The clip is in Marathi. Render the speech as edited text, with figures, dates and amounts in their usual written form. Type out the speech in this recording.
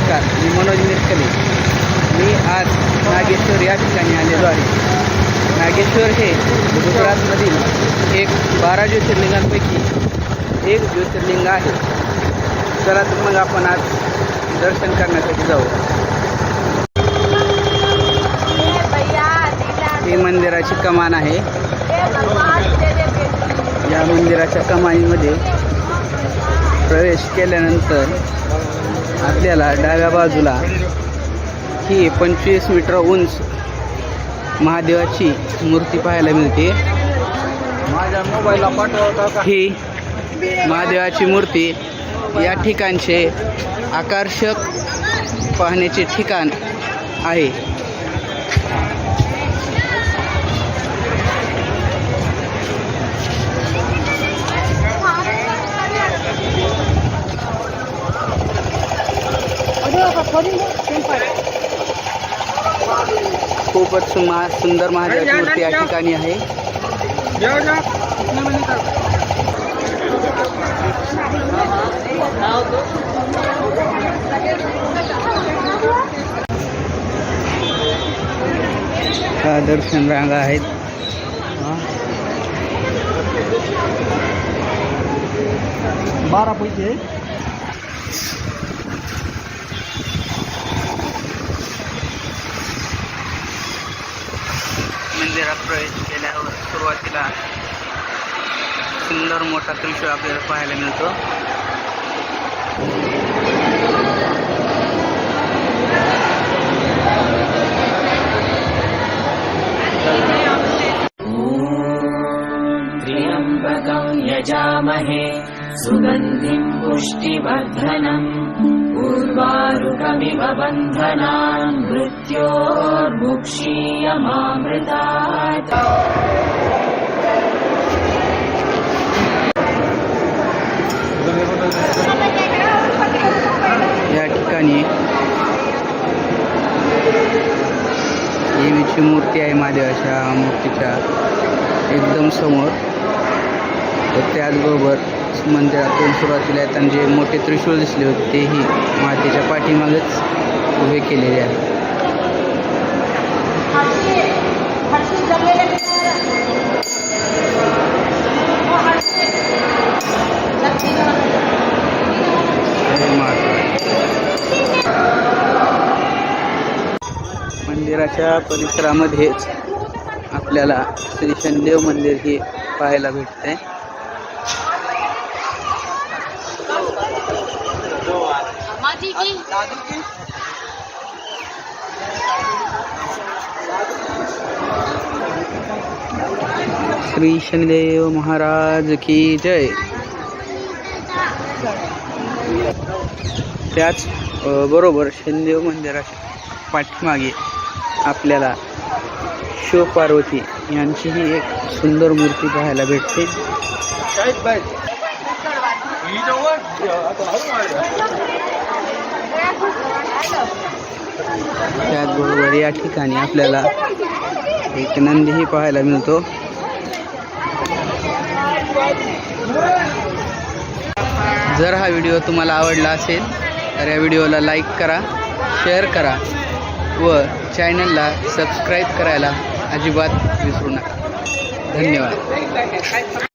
नमस्कार, मी मनोज मिरकले. मी आज नागेश्वर या ठिकाणी आलेलो आहे. नागेश्वर हे गुजरातमधील एक 12 ज्योतिर्लिंगांपैकी एक ज्योतिर्लिंग आहे. चला तर मग आपण आज दर्शन करण्यासाठी जाऊ. ही मंदिराची कमान आहे. या मंदिराच्या कमानीमध्ये प्रवेश केल्यानंतर आपल्याला डाव्या बाजूला ही 25 मीटर उंच महादेवाची मूर्ती पाहायला मिळते. माझ्या मोबाईलला पाठवता का? ही महादेवाची मूर्ती या ठिकाणचे आकर्षक पाहण्याचे ठिकाण आहे. खूपच सुंदर महादेवाची मूर्ती या ठिकाणी आहे. दर्शन रांगा आहेत. 12 पैसे. मंदिरात प्रवेश केल्यावर सुरुवातीला सुंदर मोठा त्रिशूळ आपल्याला पाहायला मिळतो. त्र्यंबकं यजामहे सुगन्धिं पुष्टिवर्धनम् उर्वारुकमिव बन्धनान् मृत्योर्मुक्षीयमामृतात्. या ठिकाणी देवीची मूर्ती आहे. महादेवाच्या मूर्तीच्या एकदम समोर. त्याचबरोबर मंदिरातून सुरुवातीला येताना जे मोठे त्रिशूळ दिसले होते तेही मातेच्या पाठीमागेच उभे केलेले आहे. मंदिराच्या परिसरामध्येच आपल्याला श्री शनिदेव मंदिर हे पाहायला भेटते. श्री शनिदेव महाराज की जय. त्याच बरोबर शनिदेव मंदिराच्या पाठीमागे आपल्याला शिव पार्वती यांचीही एक सुंदर मूर्ती पाहायला भेटते. त्याचबरोबर या ठिकाणी आपल्याला एक नंदीही पाहायला मिळतो. जर हा व्हिडिओ तुम्हाला आवडला असेल तर या व्हिडिओला लाईक करा, शेअर करा व चॅनलला सबस्क्राईब करायला अजिबात विसरू नका. धन्यवाद.